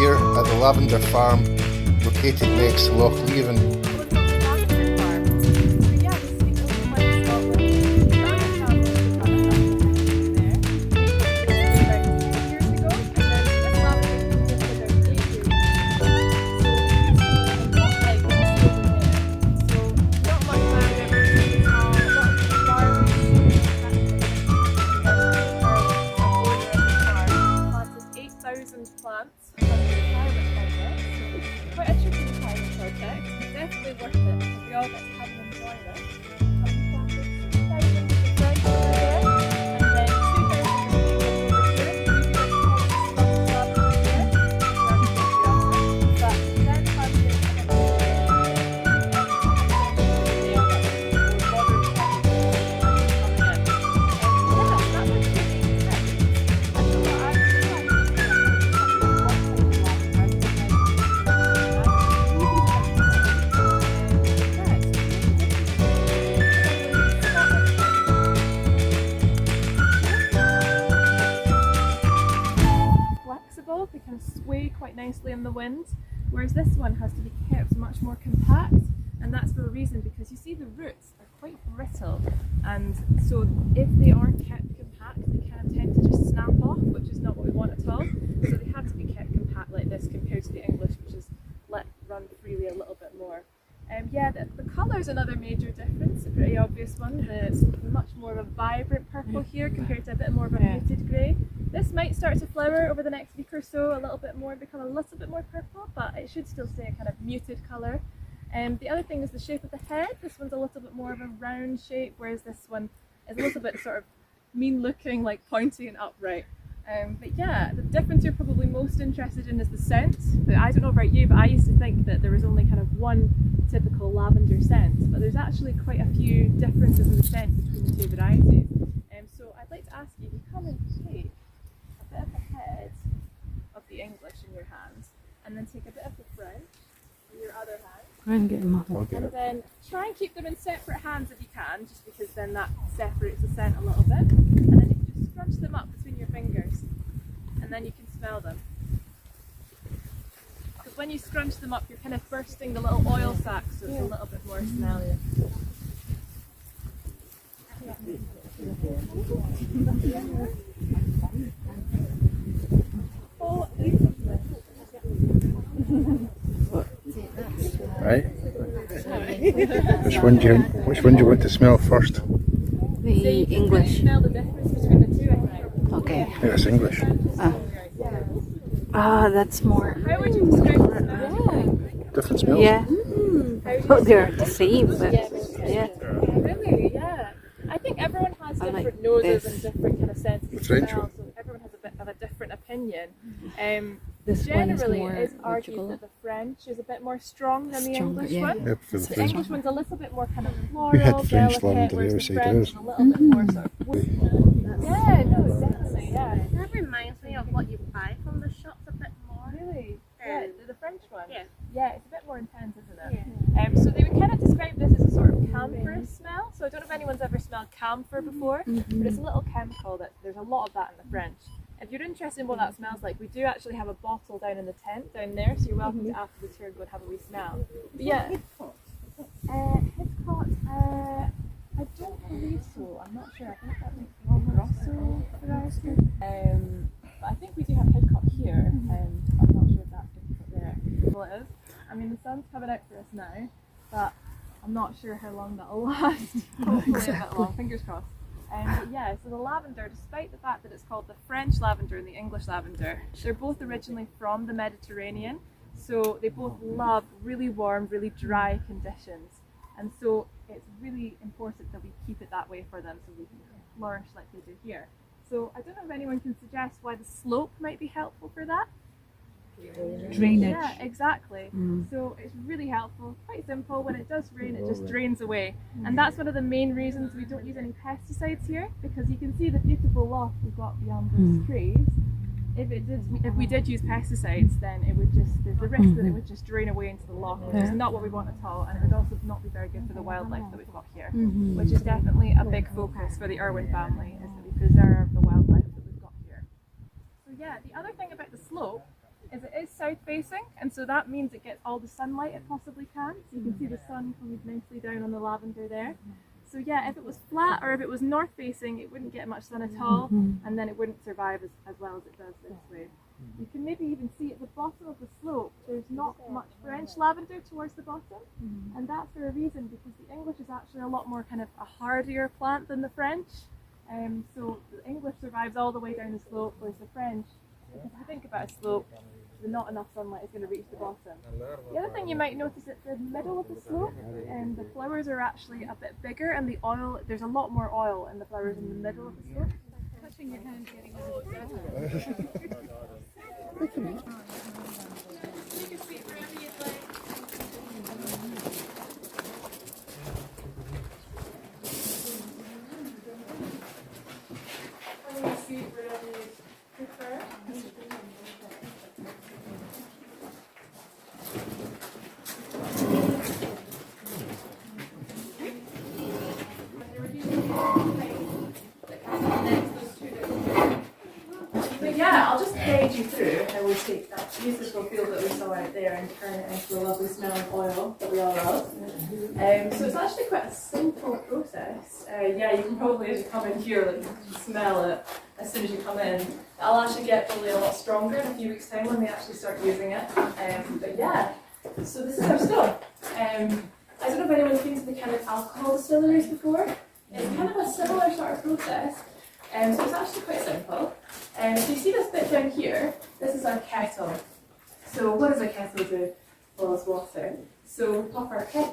here at the Lavender Farm, located next to Loch Leven. Plants from the retirement project. So quite a tricky retirement project, but definitely worth it because we all get to have and enjoy this. We planted 2,000 different over there, and then 2,000 over here. We do like to call it slum over here. But then planted flexible, they can sway quite nicely in the wind, whereas this one has to be kept much more compact, and that's for a reason because you see the roots are quite brittle, and so if they aren't kept compact they kind of tend to just snap off, which is not what we want at all. So they have to be kept compact like this compared to the English, which is let run freely a little bit more. Yeah, the colour is another major difference, a pretty obvious one. It's much more of a vibrant purple here compared to a bit more of a muted grey. This might start to flower over the next week or so, a little bit more, become a little bit more purple, but it should still stay a kind of muted colour. The other thing is the shape of the head. This one's a little bit more of a round shape, whereas this one is a little bit sort of mean looking, like pointy and upright. But yeah, the difference you're probably most interested in is the scent. But I don't know about you, but I used to think that there was only kind of one typical lavender scent, but there's actually quite a few differences in the scent between the two varieties. So I'd like to ask you to come and take a bit of the head of the English in your hand, and then take a bit of the French in your other hand. And Then try and keep them in separate hands if you can, just because then that separates the scent a little bit. And then you can just scrunch them up between your fingers, and then you can smell them. Because when you scrunch them up, you're kind of bursting the little oil sacs, so it's a little bit more smelly. Right. Which one do you want to smell first? The English. Smell the difference between the two, I think. Okay. Yes, English. That's more. How would you describe the smell? Different smells? Yeah. How would you Oh, they're the same, but yeah. Really? Yeah. I think everyone has I like different noses this. and different kind of senses The of French smell, one. so everyone has a bit of a different opinion. This one is Generally, more it's what you argued call that it? the French is a bit more strong than the Stronger, English yeah. one. Yep, for the The French. English one's a little bit more kind of floral, We had the French delicate, lavender whereas the the other side French of is a little bit more sort of woody. Yeah, no, definitely, yeah. That reminds me of what you buy from the shops a bit more. Really? Yeah, the French one? Yeah. Yeah, it's a bit more intense, isn't it? So they would kind of describe this as a sort of camphor smell. So I don't know if anyone's ever smelled camphor before, but it's a little chemical that there's a lot of that in the French. If you're interested in what that smells like, we do actually have a bottle down in the tent down there, so you're welcome to after the tour go and have a wee smell. But yeah, Hitchcock, I don't believe so. I'm not sure. I think that makes Grosso variety. But I think we do have Hitchcock here. I'm not sure if that's Hitchcock there. Well, it is. I mean, the sun's coming out for us now, but I'm not sure how long that'll last. Hopefully a bit long. Fingers crossed. But yeah, so the lavender, despite the fact that it's called the French lavender and the English lavender, they're both originally from the Mediterranean, so they both love really warm, really dry conditions, and so it's really important that we keep it that way for them so we can flourish like they do here. So I don't know if anyone can suggest why the slope might be helpful for that. Drainage. Yeah, exactly. So it's really helpful, quite simple. When it does rain, it just drains away. And that's one of the main reasons we don't use any pesticides here, because you can see the beautiful loft we've got beyond those trees. If we did use pesticides, then it would just, there's the risk that it would just drain away into the loch, which is not what we want at all, and it would also not be very good for the wildlife that we've got here, which is definitely a big focus for the Irwin family, is that we preserve the wildlife that we've got here. So yeah, the other thing about the slope is it is south facing, and so that means it gets all the sunlight it possibly can. So you can see the sun coming nicely down on the lavender there. So yeah, if it was flat or if it was north facing, it wouldn't get much sun at all, and then it wouldn't survive as well as it does this way. You can maybe even see at the bottom of the slope, there's not much French lavender towards the bottom, and that's for a reason, because the English is actually a lot more kind of a hardier plant than the French. So the English survives all the way down the slope, whereas the French, because if you think about a slope, not enough sunlight is going to reach the bottom. The other thing you might notice at the middle of the slope, the flowers are actually a bit bigger, and the oil, there's a lot more oil in the flowers in the middle of the slope. Touching your hand, getting Take a seat wherever you'd like. Having a seat wherever you prefer. But yeah, I'll just guide you through how we take that beautiful field that we saw out there and turn it into the lovely smelling oil that we all love. So it's actually quite a simple process. Yeah, you can probably, as you come in here, like, you can smell it as soon as you come in. It'll actually get probably a lot stronger in a few weeks' time when they actually start using it. But yeah, so this is our stone. I don't know if anyone's been to the kind of alcohol distilleries before. It's kind of a similar sort of process. So it's actually quite simple. So you see this bit down here, this is our kettle. So what does a kettle do? Well, it's water. So we pop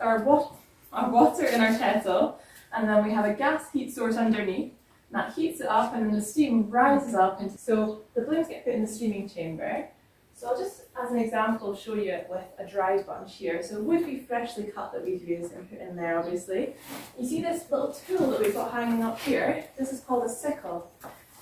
our water in our kettle, and then we have a gas heat source underneath. And that heats it up, and then the steam rises up. And so the blooms get put in the steaming chamber. So I'll just, as an example, show you it with a dried bunch here. So it would be freshly cut that we'd use and put in there, obviously. You see this little tool that we've got hanging up here? This is called a sickle.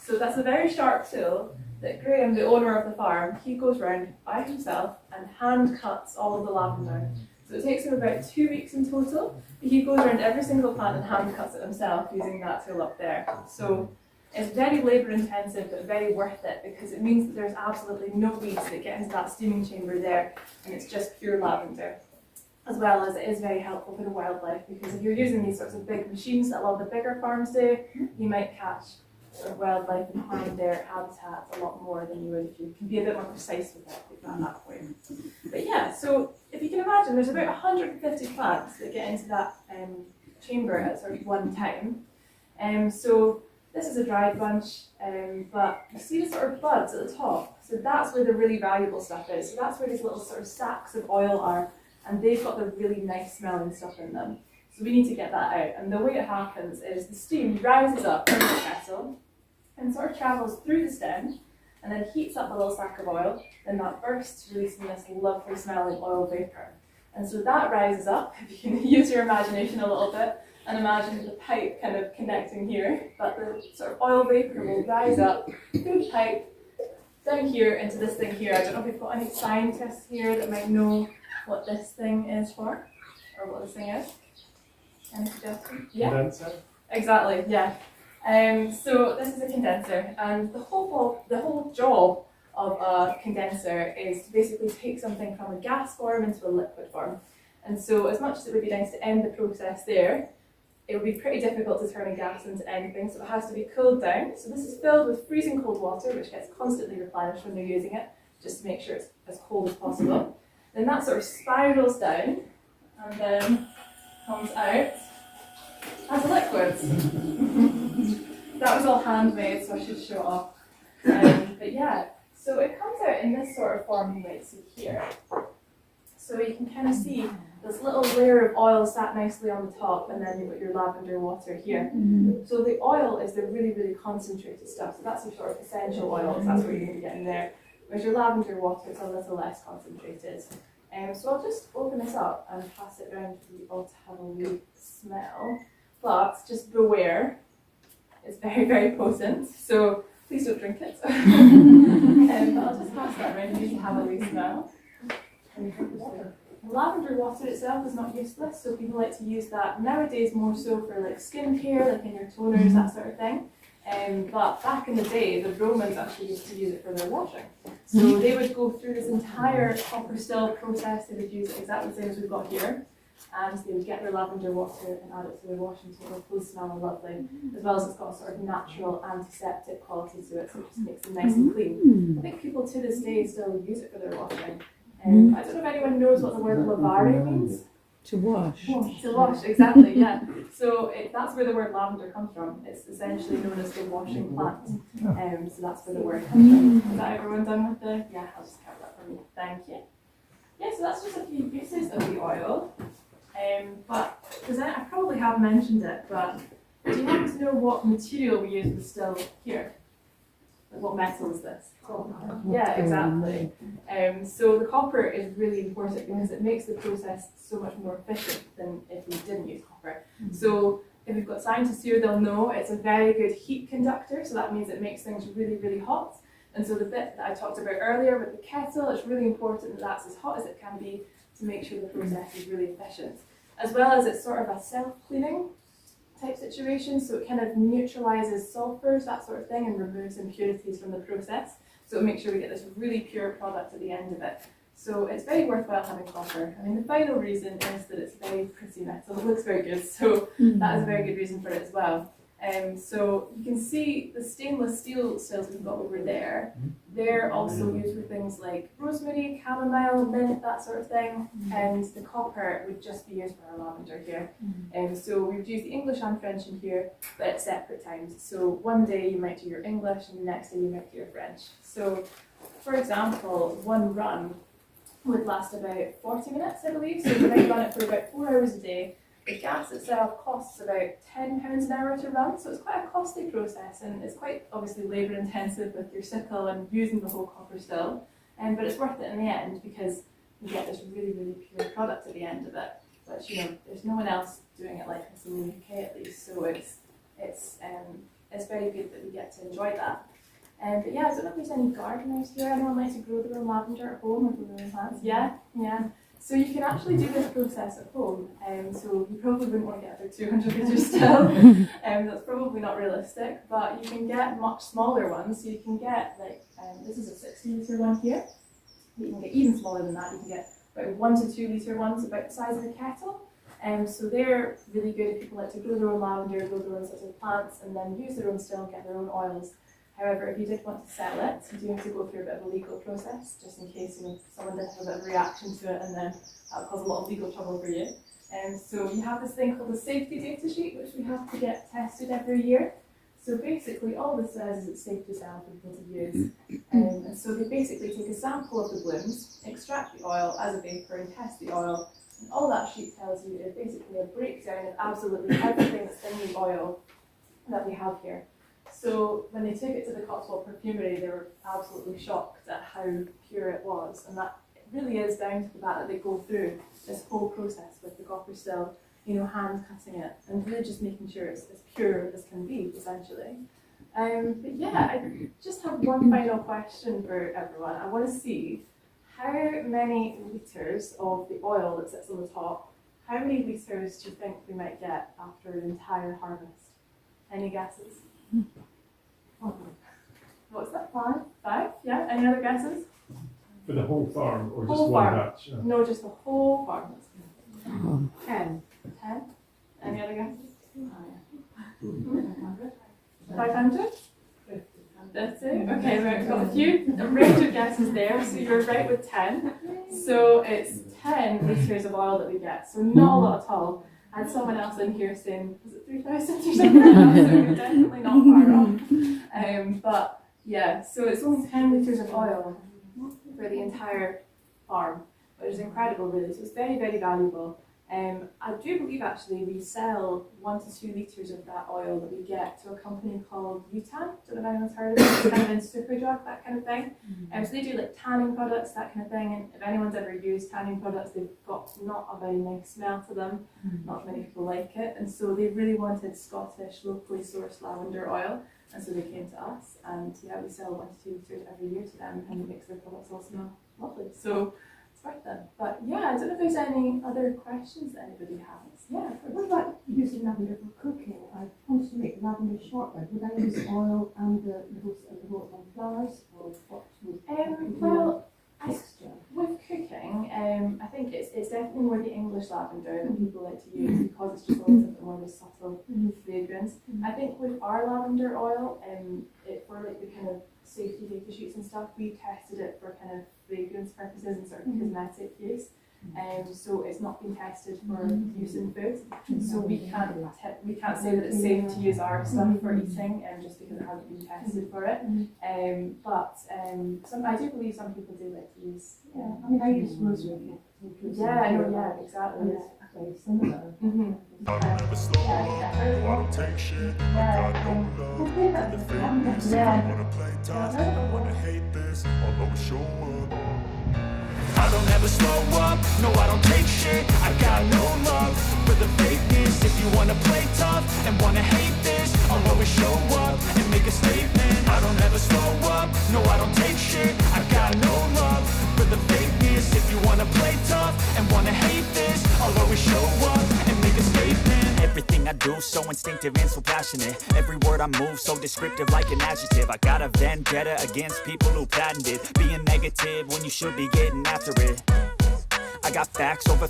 So that's a very sharp tool that Graham, the owner of the farm, he goes round by himself and hand cuts all of the lavender. So it takes him about 2 weeks in total. He goes around every single plant and hand cuts it himself using that tool up there. So it's very labour intensive, but very worth it, because it means that there's absolutely no weeds that get into that steaming chamber there, and it's just pure lavender. As well as it is very helpful for the wildlife, because if you're using these sorts of big machines that a lot of the bigger farms do, you might catch sort of wildlife and harm their habitats a lot more than you would if you can be a bit more precise with it at that point. But yeah, so if you can imagine, there's about 150 plants that get into that chamber at sort of one time. So this is a dried bunch, but you see the sort of buds at the top. So that's where the really valuable stuff is. So that's where these little sort of sacks of oil are, and they've got the really nice smelling stuff in them. So we need to get that out. And the way it happens is the steam rises up from the kettle and sort of travels through the stem and then heats up the little sack of oil, then that bursts, releasing this lovely smelling oil vapour. And so that rises up, if you can use your imagination a little bit, and imagine the pipe kind of connecting here, but the sort of oil vapour will rise up through the pipe, down here into this thing here. I don't know if we've got any scientists here that might know what this thing is for, or what this thing is. Any suggestions? Yeah? Condenser? Exactly, yeah. So this is a condenser, and the whole job of a condenser is to basically take something from a gas form into a liquid form. And so as much as it would be nice to end the process there, it would be pretty difficult to turn a gas into anything, so it has to be cooled down. So this is filled with freezing cold water, which gets constantly replenished when you're using it, just to make sure it's as cold as possible. Then that sort of spirals down, and then comes out as a liquid. That was all handmade, so I should show off. But yeah, so it comes out in this sort of form you might see here. So you can kind of see this little layer of oil sat nicely on the top, and then you've got your lavender water here. So the oil is the really, really concentrated stuff. So that's your sort of essential oils, that's what you're going to get in there. Whereas your lavender water is a little less concentrated. So I'll just open this up and pass it around for you all to have a wee smell. But just beware, it's very, very potent, so please don't drink it. But I'll just pass that around for you to have a wee smell. Lavender water itself is not useless, so people like to use that nowadays more so for like skincare, like in your toners, that sort of thing. But back in the day, the Romans actually used to use it for their washing. So they would go through this entire copper still process. They would use exactly the same as we've got here. And they would get their lavender water and add it to their washing so their clothes smell lovely, as well as it's got a sort of natural antiseptic quality to it, so it just makes them nice and clean. I think people to this day still use it for their washing. I don't know if anyone knows what the word lavare means. To wash. To wash, exactly, yeah. So that's where the word lavender comes from. It's essentially known as the washing plant. So that's where the word comes from. Is that everyone done with the? Yeah, I'll just cover that for me. Thank you. Yeah, so that's just a few uses of the oil. But because I probably have mentioned it, but do you happen to know what material we use with still here? Like what metal is this? Yeah, exactly. So the copper is really important because it makes the process so much more efficient than if we didn't use copper. So if we've got scientists here, they'll know it's a very good heat conductor, so that means it makes things really, really hot. And so the bit that I talked about earlier with the kettle, it's really important that that's as hot as it can be to make sure the process is really efficient. As well as it's sort of a self-cleaning type situation, so it kind of neutralizes sulfurs, that sort of thing, and removes impurities from the process. So it makes sure we get this really pure product at the end of it. So it's very worthwhile having copper. I mean, the final reason is that it's very pretty metal. It looks very good, so that is a very good reason for it as well. So you can see the stainless steel stills we've got over there. They're also used for things like rosemary, chamomile, mint, that sort of thing. And the copper would just be used for our lavender here. So we've used the English and French in here, but at separate times. So one day you might do your English, and the next day you might do your French. So, for example, one run would last about 40 minutes, I believe. So you might run it for about 4 hours a day. The gas itself costs about £10 an hour to run, so it's quite a costly process, and it's quite obviously labour intensive with your sickle and using the whole copper still. But it's worth it in the end because you get this really, really pure product at the end of it. But there's no one else doing it like this in the UK at least, so it's very good that we get to enjoy that. But yeah, I don't know if there's any gardeners here. Anyone likes to grow their own lavender at home with their own plants? Yeah. So you can actually do this process at home. So you probably wouldn't want to get under 200 litres still. That's probably not realistic, but you can get much smaller ones. So you can get this is a 60 litre one here. You can get even smaller than that. You can get about 1 to 2 litre ones about the size of a kettle. So they're really good if people like to grow their own lavender, grow their own sorts of plants, and then use their own still and get their own oils. However, if you did want to sell it, you do have to go through a bit of a legal process, just in case someone did have a bit of a reaction to it, and then that would cause a lot of legal trouble for you. So you have this thing called a safety data sheet, which we have to get tested every year. So basically, all this says is it's safe to sell for people to use. And so they basically take a sample of the blooms, extract the oil as a vapour, and test the oil. And all that sheet tells you is basically a breakdown of absolutely everything that's in the oil that we have here. So when they took it to the Cotswold Perfumery, they were absolutely shocked at how pure it was, and that really is down to the fact that they go through this whole process with the copper still, hand cutting it, and really just making sure it's as pure as can be, essentially. But yeah, I just have one final question for everyone. I want to see how many litres of the oil that sits on the top, how many litres do you think we might get after an entire harvest? Any guesses? What's that? 5? Yeah. Any other guesses? For the whole farm or just Whole one farm. batch? No, just the whole farm. 10. 10? Any other guesses? 500? 50? Okay, we've got a range of guesses there, so you're right with 10. So it's 10 litres of oil that we get, so not a lot at all. I had someone else in here saying, was it 3,000 or something? So we're definitely not far off. But yeah, so it's only 10 litres of oil for the entire farm, which is incredible really, so it's very, very valuable. I do believe actually we sell 1 to 2 litres of that oil that we get to a company called UTAN. Don't know if anyone's heard of it. It's kind of in Superdrug, that kind of thing. So they do like tanning products, that kind of thing. And if anyone's ever used tanning products, they've got not a very nice smell to them. Not many people like it. And so they really wanted Scottish, locally sourced lavender oil. And so they came to us. And yeah, we sell 1 to 2 litres every year to them, and it makes their products all smell lovely. So it's right then. But yeah, I don't know if there's any other questions that anybody has. Yeah. What about using lavender for cooking? I wanted to make lavender shortbread. Would I use oil and the little flowers, or what would? it's definitely more the English lavender that people like to use because it's just always a bit more of a subtle fragrance. I think with our lavender oil, for like the kind of safety data sheets and stuff, we tested it for kind of fragrance purposes and sort of cosmetic use. So it's not been tested for use in food. So we can't say that it's safe to use our stuff for eating, just because it hasn't been tested for it. But I do believe some people do like to use. Yeah, I mean, I use rosary. Yeah, I know. Yeah, exactly. It's very similar. I don't ever slow up, no, I don't take shit. I got no love for the fakeness. If you wanna play tough, I wanna hate this, I'll always show up. I don't ever slow up, no I don't take shit. I got no love for the fakeness. If you wanna play tough and wanna hate this, I'll always show up and make a statement. I don't ever slow up, no I don't take shit. I got no love for the fakeness. If you wanna play tough and wanna hate this, I'll always show up and make a statement. Everything I do so instinctive and so passionate. Every word I move so descriptive like an adjective. I got a vendetta against people who patented being negative when you should be getting after it. I got facts over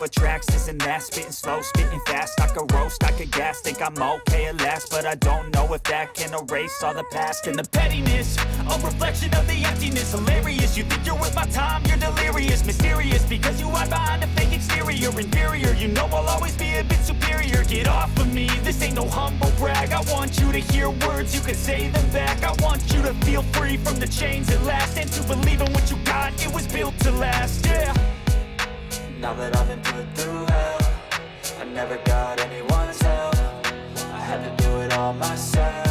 tracks, this and that. Spitting slow, spitting fast. I could roast, I could gas. Think I'm okay at last, but I don't know if that can erase all the past. And the pettiness, a reflection of the emptiness. Hilarious, you think you're worth my time, you're delirious. Mysterious, because you hide behind a fake exterior. Inferior, you know I'll always be a bit superior. Get off of me, this ain't no humble brag. I want you to hear words, you can say them back. I want you to feel free from the chains at last, and to believe in what you got, it was built to last, yeah. Now that I've been put through hell, I never got anyone's help. I had to do it all myself.